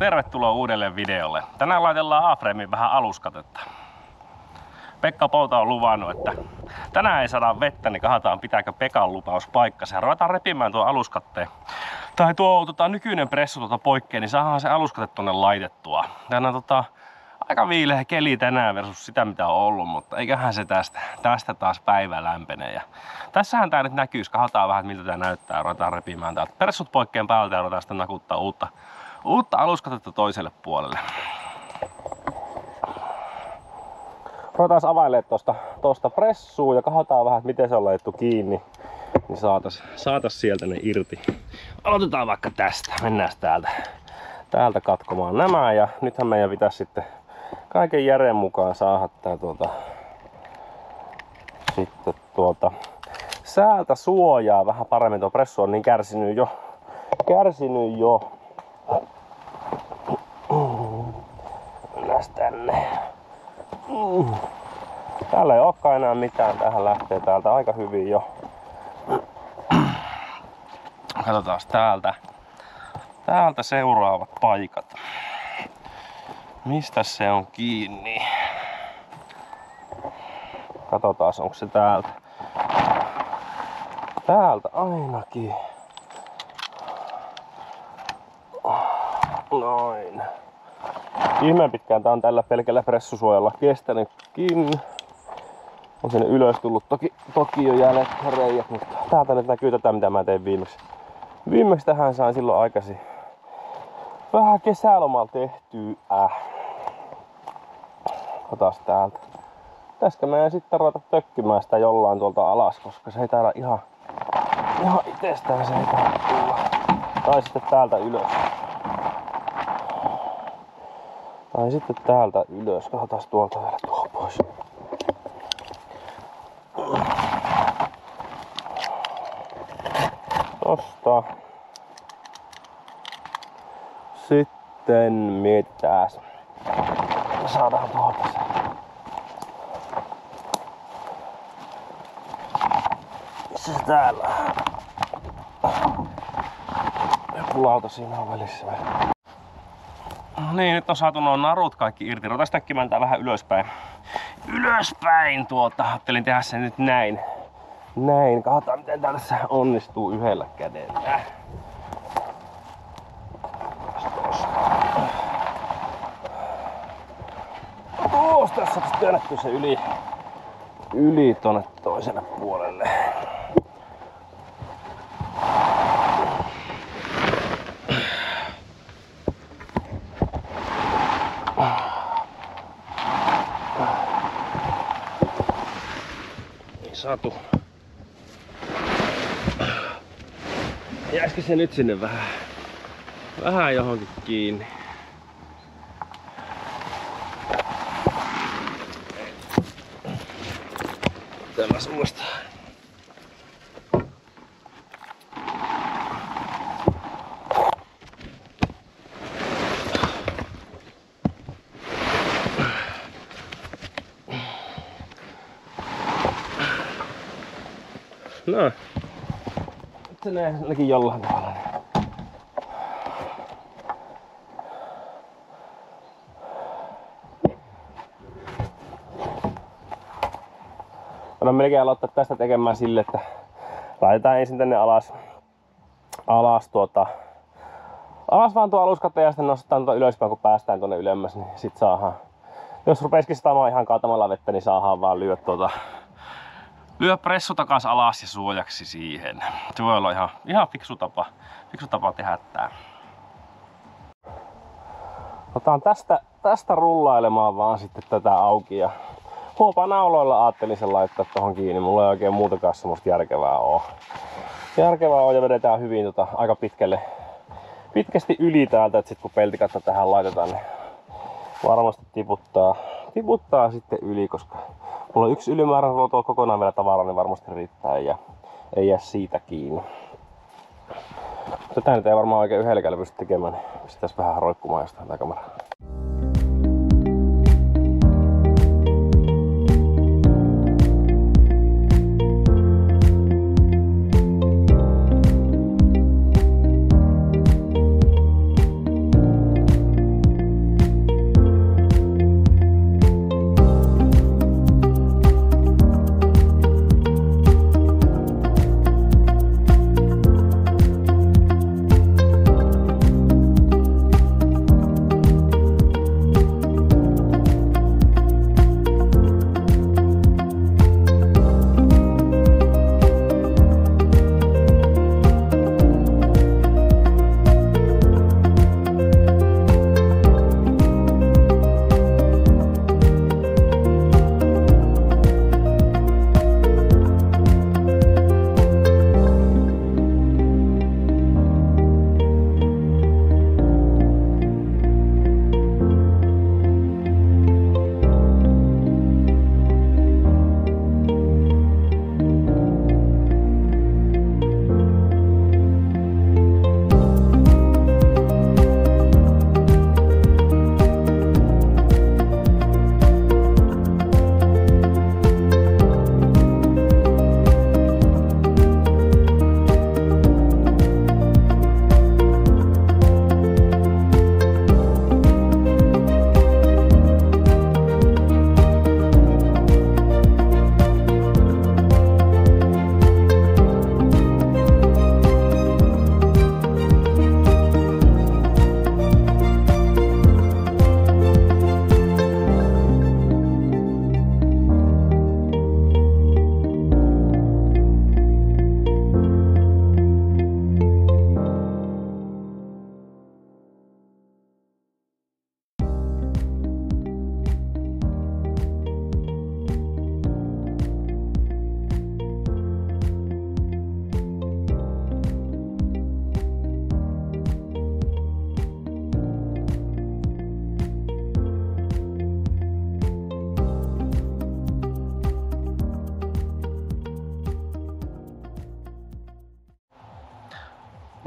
Tervetuloa uudelle videolle. Tänään laitellaan A-frameen vähän aluskatetta. Pekka Pouta on luvannut, että tänään ei saada vettä, niin katsotaan pitääkö Pekan lupaus paikkansa. Ja ruvetaan repimään tuon aluskatteen. Tai tuo nykyinen pressu poikkeen, niin saadaan se aluskate tonne laitettua. Tänään aika viileä keli tänään versus sitä mitä on ollut, mutta eiköhän se tästä taas päivä lämpenee. Ja tässähän tää nyt näkyy, katsotaan vähän miltä tää näyttää. Ruvetaan repimään täältä pressut poikkeen päältä ja ruvetaan sitten nakuttaa uutta aluskatetta toiselle puolelle. Ruvetaan availemaan tosta pressua ja katsotaan vähän miten se on laitettu kiinni. Niin saatais sieltä ne irti. Aloitetaan vaikka tästä. Mennään täältä katkomaan nämä ja nythän meidän pitäisi sitten kaiken järjen mukaan saada tää säältä suojaa vähän paremmin. Tuo pressu on niin kärsinyt jo. Mennään tänne. Täällä ei olekaan enää mitään. Tähän lähtee täältä aika hyvin jo. Katsotaan täältä seuraavat paikat. Mistä se on kiinni? Katsotaan onko se täältä. Täältä ainakin. Noin. Ihmeen pitkään tää on tällä pelkällä pressusuojalla kestänytkin. On sinne ylös tullut toki jo jäljet reijät, mutta täältä nyt näkyy tätä mitä mä tein viimeksi. Viimeksi tähän sain silloin aikaisin vähän kesälomalla tehtyä. Otas täältä. Pitäisikö meidän sitten ruveta tökkimään sitä jollain tuolta alas, koska se ei täällä ihan itsestään se ei täällä tulla. Tai sitten täältä ylös. Katsotaan tuolta vielä tuo pois. Tosta. Sitten mietitään. Saadaan tuolta se. Missä se täällä? Joku lauta siinä on välissä. No niin, nyt on saatu nuo narut kaikki irti. Ruvetaan tökkimään tää vähän ylöspäin. Ajattelin tehdä sen nyt näin. Katsotaan miten tää tässä onnistuu yhdellä kädellä. Tässä on työnnetty se yli tonne toiselle puolelle. Saatu. Jäisikö se nyt sinne vähän johonkin kiinni? Tällä semmoista. No. Nyt se näki jollain tavalla. Voidaan melkein aloittaa tästä tekemään sille, että laitetaan ensin tänne alas vaan tuo aluskate ja sitten nostetaan tuota ylöspäin kun päästään tuonne ylemmäs, niin sit saadaan. Jos rupeisikin satamaan ihan kaatamalla vettä, niin saadaan vaan lyö pressu takas alas ja suojaksi siihen. Se voi olla ihan fiksu tapa tehdä tää. Otan tästä rullailemaan vaan sitten tätä auki ja huopanauloilla ajattelin sen laittaa tohon kiinni. Mulla ei oikein muutakaan semmoista järkevää oo ja vedetään hyvin aika pitkästi yli täältä, että sit kun peltikatta tähän laitetaan, niin varmasti tiputtaa sitten yli, koska mulla on yksi ylimääräinen rulla tuolla kokonaan vielä tavaraa, niin varmasti riittää ja ei jää siitä kiinni. Tätä nyt ei varmaan oikein yhdelläkään pysty tekemään, niin pistäis vähän roikkumaan jostain tää kamera.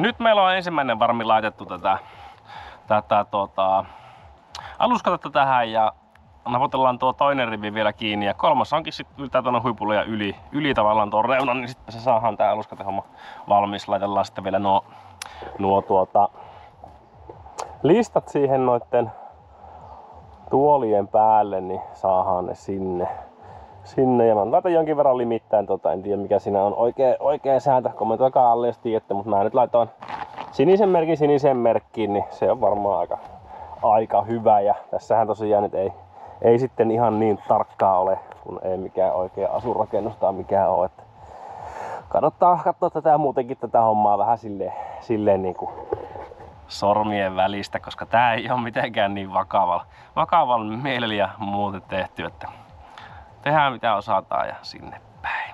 Nyt meillä on ensimmäinen varmi laitettu tätä aluskatetta tähän ja napotellaan tuo toinen rivi vielä kiinni ja kolmas onkin sitten yltää tuonne huipulle ja yli tavallaan tuon reunan, niin sitten se saadaan tää aluskatehomma valmis. Laitellaan sitten vielä nuo listat siihen noitten tuolien päälle, niin saadaan ne sinne. Ja mä laitan jonkin verran limittäin, en tiedä mikä siinä on oikea sääntö, kommentoikaa alle jos tiedätte, mutta mä nyt laitoin sinisen merkkiin, niin se on varmaan aika hyvä. Ja tässähän tosiaan nyt ei sitten ihan niin tarkkaa ole, kun ei mikään oikea asurakennus tai mikään ole. Että kannattaa katsoa tätä muutenkin tätä hommaa vähän silleen niin kuin sormien välistä, koska tää ei ole mitenkään niin vakavalla mielellä ja muuten tehty, että tehdään mitä osataan ja sinne päin.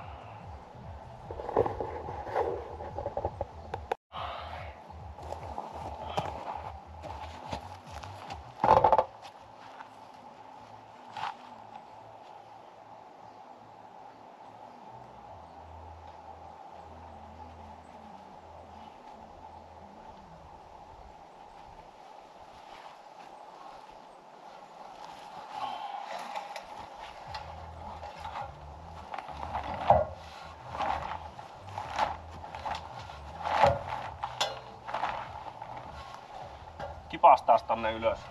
Kipastaas tonne ylös.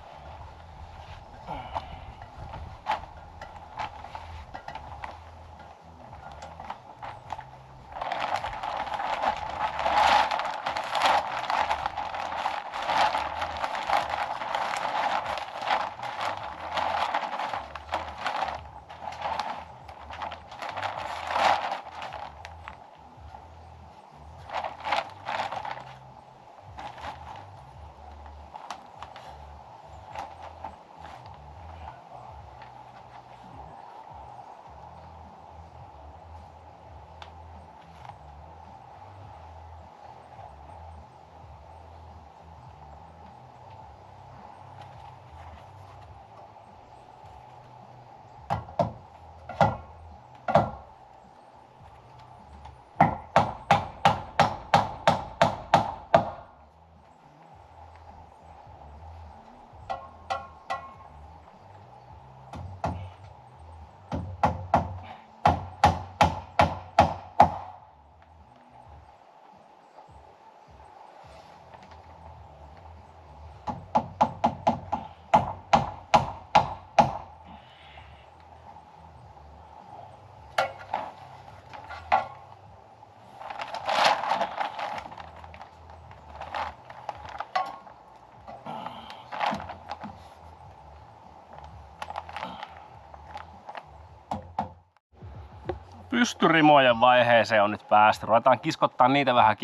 Pystyrimojen vaiheeseen on nyt päästy. Ruvetaan kiskottaa niitä vähän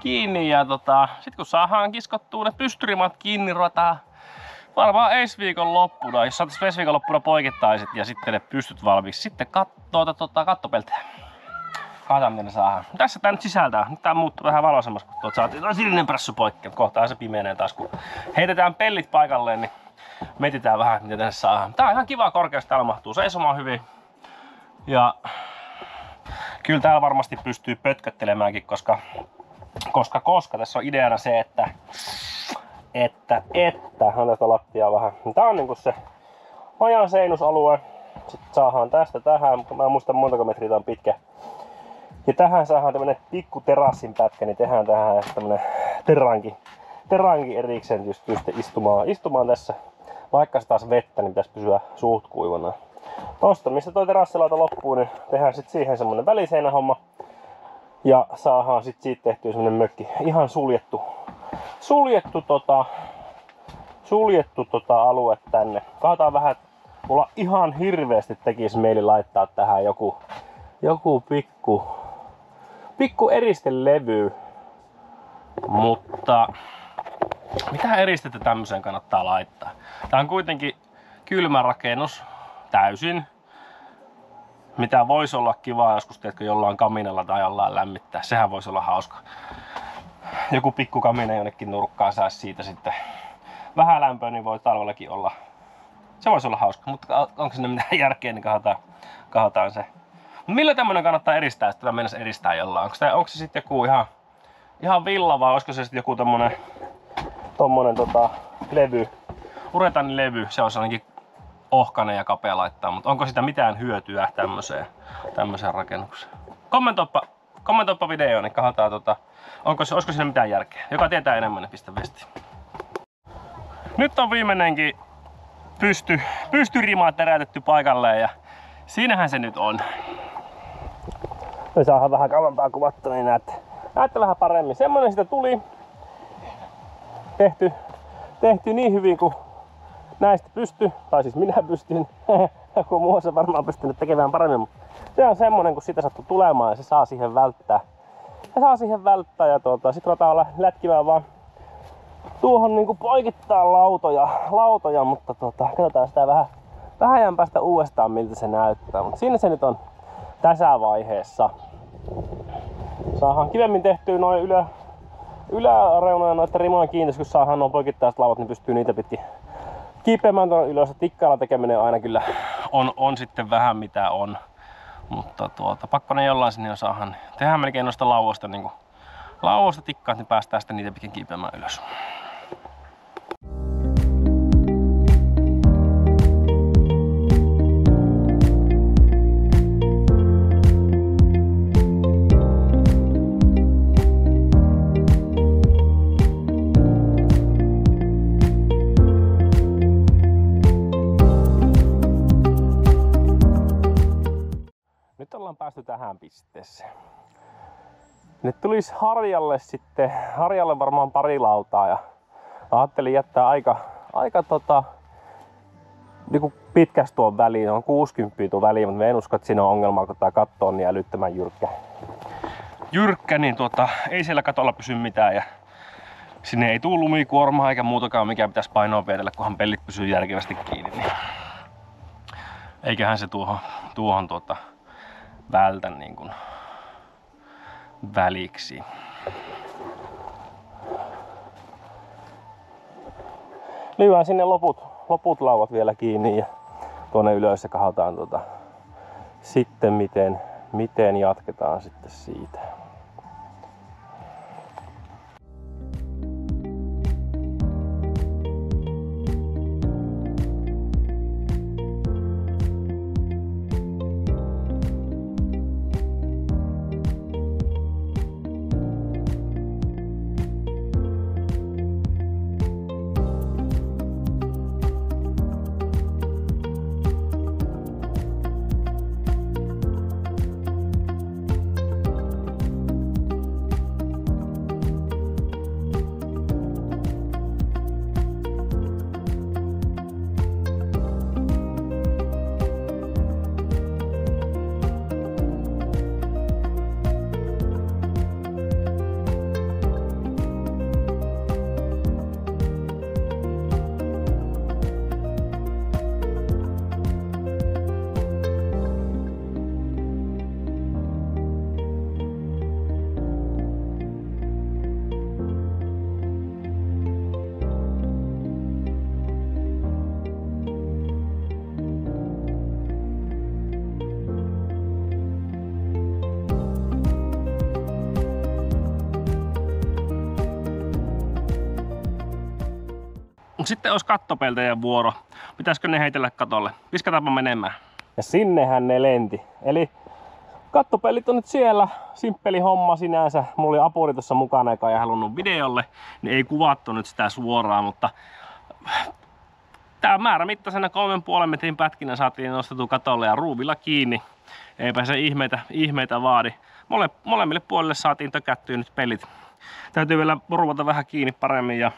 kiinni ja sit kun saadaan kiskottua ne pystyrimat kiinni, ruvetaan varmaan ensi viikon loppuna, jos saatais ensi viikon loppuna poikittaiset ja sitten ne pystyt valmiiksi. Sitten kattopeltejä. Katsotaan miten ne saadaan. Tässä tää nyt sisältää. Nyt tää muuttuu vähän valoisemmaksi, kun tuolta saatiin sininen prässy poikki. Kohtaa se pimenee taas, kun heitetään pellit paikalleen, niin mietitään vähän miten tänne saadaan. Tää on ihan kiva korkeus, täällä mahtuu seisomaan hyvin. Ja kyllä täällä varmasti pystyy pötköttelemäänkin, koska tässä on ideana se, että on tästä lattiaa vähän. Tää on niinku se majan seinusalue. Sitten saadaan tästä tähän, mutta mä en muista montako metriä tää on pitkä. Ja tähän saadaan tämmönen pikku terassin pätkä, niin tehdään tähän tämmönen teranki erikseen just istumaan tässä. Vaikka se taas vettä, niin pitäisi pysyä suht kuivana. Tosta, missä toi terassilauta loppuu, niin tehdään sit siihen semmonen väliseinähomma. Ja saadaan sit siitä tehtyä semmonen mökki. Ihan suljettu alue tänne. Katsotaan vähän, mulla ihan hirveästi tekisi mieli laittaa tähän joku pikku eristelevy. Mutta mitä eristettä tämmöiseen kannattaa laittaa? Tää on kuitenkin kylmä rakennus täysin. Mitä voisi olla kivaa joskus, teetkö, jollain kaminalla tai jollain lämmittää. Sehän voisi olla hauska. Joku pikku kamina jonnekin nurkkaan saisi siitä sitten vähän lämpöä, niin voi talvellakin olla. Se voisi olla hauska, mutta onko sinne mitään järkeä, niin katsotaan se. Millä tämmönen kannattaa eristää, jos tätä mennessä eristää jollain? Onko se sitten joku ihan villa vai olisiko se sitten joku tommonen levy, uretanilevy, se on ainakin ohkainen ja kapea laittaa, mutta onko sitä mitään hyötyä tämmöiseen rakennukseen? Kommentoipa video, niin katsotaan olisiko siinä mitään järkeä. Joka tietää enemmän, niin pistä viestiä. Nyt on viimeinenkin pystyrima teräytetty paikalleen ja siinähän se nyt on. Me saadaan vähän kauempaa kuvattua, niin näette vähän paremmin. Semmonen sitä tuli. Tehty niin hyvin kuin näistä pysty, tai siis minä pystyn. Kun muu se varmaan pystynyt tekemään paremmin. Se on semmonen, kun sitä sattuu tulemaan ja se saa siihen välttää. Ja sit ruvetaan lätkimään vaan tuohon niinku poikittaa lautoja, mutta katsotaan sitä vähän ajan päästä uudestaan miltä se näyttää. Mutta siinä se nyt on tässä vaiheessa. Saadaan kivemmin tehtyä noin yläreunoja noita rimojen kiinni, kun saadaan nuo poikittaiset lauvat, niin pystyy niitä pitkin kiipeämään tuonne ylös. Tikkailla tekeminen aina kyllä on sitten vähän mitä on. Mutta pakko ne jollain sinne jo saadaan. Tehdään melkein noista lauoista tikkaat, niin päästään sitten niitä pitkin kiipeämään ylös. Nyt ollaan päästy tähän pisteeseen. Nyt tulisi Harjalle varmaan pari lautaa ja ajattelin jättää aika niinku pitkästi tuon väliin, on 60 tuon väliin, mutta en usko, että siinä on ongelmaa, kun tää katto on niin älyttömän jyrkkä, niin ei siellä katolla pysy mitään ja sinne ei tule lumikuormaa eikä muutakaan, mikä pitäisi painoa vietellä, kunhan pellit pysyy järkevästi kiinni. Niin. Eiköhän se tuohon vältä niin kuin väliksi. Lyödään sinne loput lauvat vielä kiinni ja tuonne ylös ja katsotaan sitten miten jatketaan sitten siitä. Sitten olisi kattopeltäjän vuoro. Pitäisikö ne heitellä katolle? Viskataanpa menemään. Ja sinnehän ne lenti. Eli kattopellit on nyt siellä. Simppeli homma sinänsä. Mulla oli apuri tuossa mukana, joka ei halunnut videolle. Niin ei kuvattu nyt sitä suoraan, mutta tää määrämittaisena 3,5 metrin pätkinä saatiin nostettua katolle ja ruuvilla kiinni. Eipä se ihmeitä vaadi. Molemmille puolille saatiin tökättyä nyt pelit. Täytyy vielä ruvata vähän kiinni paremmin ja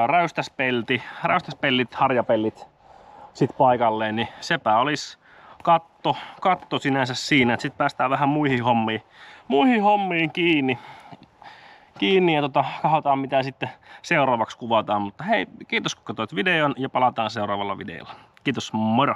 räystäspellit, harjapellit sit paikalleen, niin sepä olisi katto sinänsä siinä, että sit päästään vähän muihin hommiin kiinni ja katsotaan mitä sitten seuraavaksi kuvataan, mutta hei, kiitos kun katsoit videon ja palataan seuraavalla videolla. Kiitos, moro!